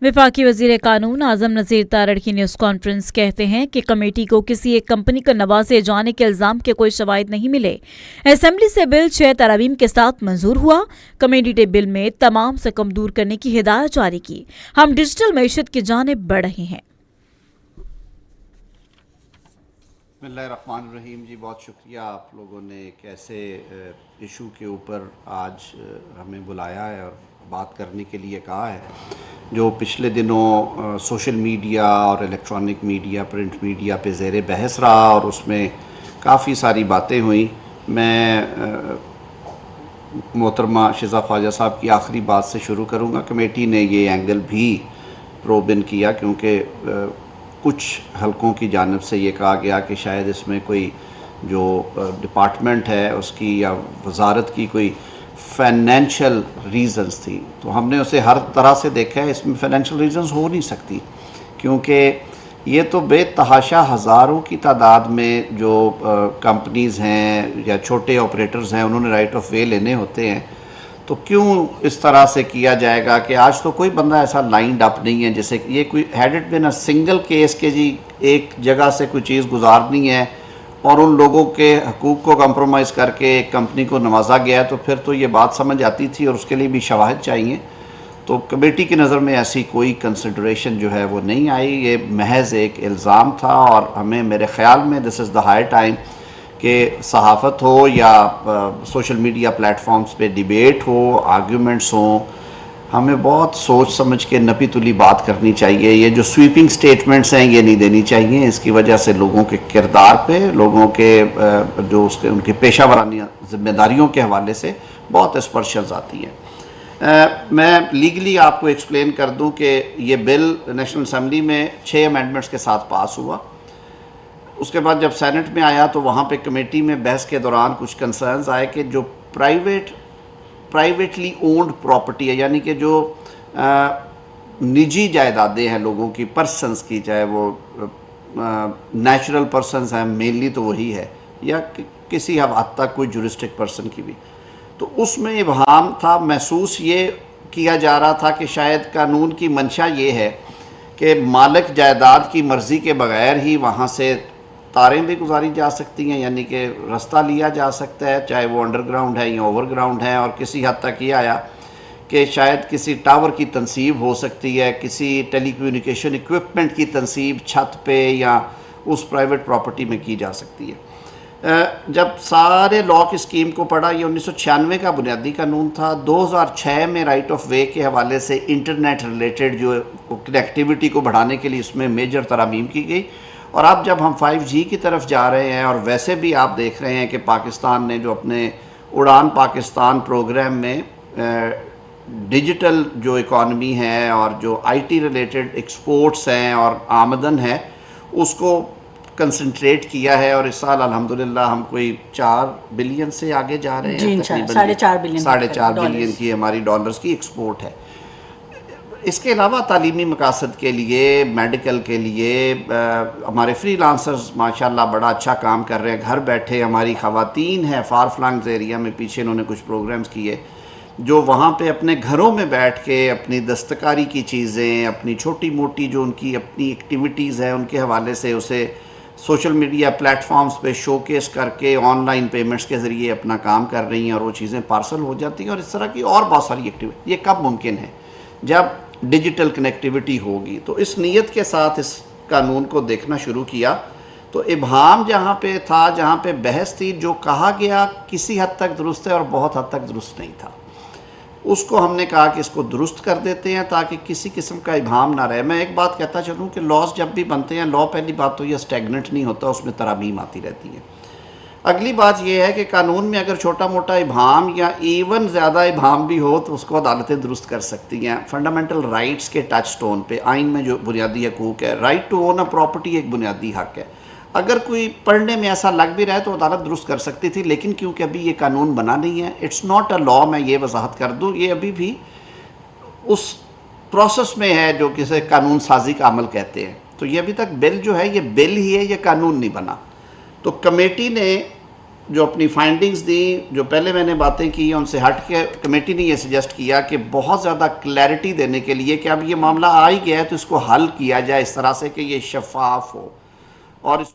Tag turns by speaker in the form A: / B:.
A: وفاقی وزیر قانون اعظم نذیر تارڑ کی نیوز کانفرنس کہتے ہیں کہ کمیٹی کو کسی ایک کمپنی کو نوازے جانے کے الزام کے کوئی شواہد نہیں ملے۔ اسمبلی سے بل 6 ترامیم کے ساتھ منظور ہوا۔ کمیٹی نے بل میں تمام سے کم دور کرنے کی ہدایت جاری کی۔ ہم ڈیجیٹل معیشت کی جانب بڑھ رہے ہیں۔
B: بسم اللہ الرحمن الرحیم۔ جی بہت شکریہ، آپ لوگوں نے ایک ایسے ایشو کے اوپر آج ہمیں بلایا ہے اور بات کرنے کے لیے کہا ہے جو پچھلے دنوں سوشل میڈیا اور الیکٹرانک میڈیا، پرنٹ میڈیا پہ زیر بحث رہا اور اس میں کافی ساری باتیں ہوئیں۔ میں محترمہ شزا خواجہ صاحب کی آخری بات سے شروع کروں گا۔ کمیٹی نے یہ اینگل بھی پروبن کیا کیونکہ کچھ حلقوں کی جانب سے یہ کہا گیا کہ شاید اس میں کوئی جو ڈپارٹمنٹ ہے اس کی یا وزارت کی کوئی فائنینشیل ریزنز تھی، تو ہم نے اسے ہر طرح سے دیکھا ہے۔ اس میں فائنینشیل ریزنز ہو نہیں سکتی کیونکہ یہ تو بے تحاشا ہزاروں کی تعداد میں جو کمپنیز ہیں یا چھوٹے آپریٹرز ہیں انہوں نے رائٹ آف وے لینے ہوتے ہیں، تو کیوں اس طرح سے کیا جائے گا کہ آج تو کوئی بندہ ایسا لائنڈ اپ نہیں ہے جیسے یہ کوئی had it been a single case کے جی ایک جگہ سے کوئی چیز گزارنی ہے اور ان لوگوں کے حقوق کو کمپرومائز کر کے ایک کمپنی کو نوازا گیا ہے، تو پھر تو یہ بات سمجھ آتی تھی اور اس کے لیے بھی شواہد چاہیے۔ تو کمیٹی کی نظر میں ایسی کوئی کنسیڈریشن جو ہے وہ نہیں آئی، یہ محض ایک الزام تھا اور ہمیں میرے خیال میں دس از دا ہائی ٹائم کہ صحافت ہو یا سوشل میڈیا پلیٹ فارمز پہ ڈیبیٹ ہو، آرگیومنٹس ہوں، ہمیں بہت سوچ سمجھ کے نپی تلی بات کرنی چاہیے۔ یہ جو سویپنگ سٹیٹمنٹس ہیں یہ نہیں دینی چاہیے، اس کی وجہ سے لوگوں کے کردار پہ، لوگوں کے جو ان کے پیشہ ورانہ ذمہ داریوں کے حوالے سے بہت اسپرشنز آتی ہیں۔ میں لیگلی آپ کو ایکسپلین کر دوں کہ یہ بل نیشنل اسمبلی میں 6 امینڈمنٹس کے ساتھ پاس ہوا۔ اس کے بعد جب سینٹ میں آیا تو وہاں پہ کمیٹی میں بحث کے دوران کچھ کنسرنز آئے کہ جو پرائیویٹلی اونڈ پراپرٹی ہے، یعنی کہ جو نجی جائیدادیں ہیں لوگوں کی، پرسنز کی، چاہے وہ نیچرل پرسنز ہیں، مینلی تو وہی ہے، یا کسی حد تک کوئی جورسٹک پرسن کی بھی، تو اس میں ابہام تھا۔ محسوس یہ کیا جا رہا تھا کہ شاید قانون کی منشا یہ ہے کہ مالک جائیداد کی مرضی کے بغیر ہی وہاں سے تاریں بھی گزاری جا سکتی ہیں، یعنی کہ رستہ لیا جا سکتا ہے، چاہے وہ انڈر گراؤنڈ ہے یا اوور گراؤنڈ ہے، اور کسی حد تک یہ آیا کہ شاید کسی ٹاور کی تنصیب ہو سکتی ہے، کسی ٹیلی کمیونیکیشن ایکوپمنٹ کی تنصیب چھت پہ یا اس پرائیویٹ پراپرٹی میں کی جا سکتی ہے۔ جب سارے لاء کی اسکیم کو پڑھا، یہ 1996 کا بنیادی قانون تھا۔ 2006 میں رائٹ آف وے کے حوالے سے انٹرنیٹ ریلیٹڈ جو کنیکٹیوٹی کو بڑھانے کے لیے اس میں میجر ترامیم کی گئی، اور اب جب ہم 5G کی طرف جا رہے ہیں، اور ویسے بھی آپ دیکھ رہے ہیں کہ پاکستان نے جو اپنے اڑان پاکستان پروگرام میں ڈیجیٹل جو اکانومی ہے اور جو IT ریلیٹڈ ایکسپورٹس ہیں اور آمدن ہے اس کو کنسنٹریٹ کیا ہے، اور اس سال الحمدللہ ہم کوئی 4 بلین سے آگے جا رہے ہیں،
C: جی
B: تقریباً
C: 4.5
B: بلین کی ہماری ڈالرز کی ایکسپورٹ ہے۔ اس کے علاوہ تعلیمی مقاصد کے لیے، میڈیکل کے لیے ہمارے فری لانسرز ماشاءاللہ بڑا اچھا کام کر رہے ہیں، گھر بیٹھے۔ ہماری خواتین ہیں فار فلنگز ایریا میں، پیچھے انہوں نے کچھ پروگرامز کیے جو وہاں پہ اپنے گھروں میں بیٹھ کے اپنی دستکاری کی چیزیں، اپنی چھوٹی موٹی جو ان کی اپنی ایکٹیویٹیز ہیں ان کے حوالے سے اسے سوشل میڈیا پلیٹ فارمز پہ شو کیس کر کے آن لائن پیمنٹس کے ذریعے اپنا کام کر رہی ہیں، اور وہ چیزیں پارسل ہو جاتی ہیں، اور اس طرح کی اور بہت ساری ایکٹیویٹی۔ یہ کب ممکن ہے؟ جب ڈیجیٹل کنیکٹیوٹی ہوگی۔ تو اس نیت کے ساتھ اس قانون کو دیکھنا شروع کیا، تو ابہام جہاں پہ تھا، جہاں پہ بحث تھی، جو کہا گیا کسی حد تک درست ہے اور بہت حد تک درست نہیں تھا، اس کو ہم نے کہا کہ اس کو درست کر دیتے ہیں تاکہ کسی قسم کا ابہام نہ رہے۔ میں ایک بات کہتا چلوں کہ لاز جب بھی بنتے ہیں، لا پہلی بات تو یہ اسٹیگننٹ نہیں ہوتا، اس میں ترامیم آتی رہتی ہے۔ اگلی بات یہ ہے کہ قانون میں اگر چھوٹا موٹا ابہام یا ایون زیادہ ابہام بھی ہو تو اس کو عدالتیں درست کر سکتی ہیں۔ فنڈامنٹل رائٹس کے ٹچ سٹون پہ، آئین میں جو بنیادی حقوق ہے، right to own a property ایک بنیادی حق ہے، اگر کوئی پڑھنے میں ایسا لگ بھی رہا ہے تو عدالت درست کر سکتی تھی، لیکن کیونکہ ابھی یہ قانون بنا نہیں ہے، اٹس ناٹ اے لا، میں یہ وضاحت کر دوں، یہ ابھی بھی اس پروسیس میں ہے جو کسی قانون سازی کا عمل کہتے ہیں، تو یہ ابھی تک بل جو ہے یہ بل ہی ہے، یہ قانون نہیں بنا۔ تو کمیٹی نے جو اپنی فائنڈنگز دی، جو پہلے میں نے باتیں کی ان سے ہٹ کے کمیٹی نے یہ سجیسٹ کیا کہ بہت زیادہ کلیئرٹی دینے کے لیے کہ اب یہ معاملہ آ ہی گیا ہے تو اس کو حل کیا جائے اس طرح سے کہ یہ شفاف ہو اور اس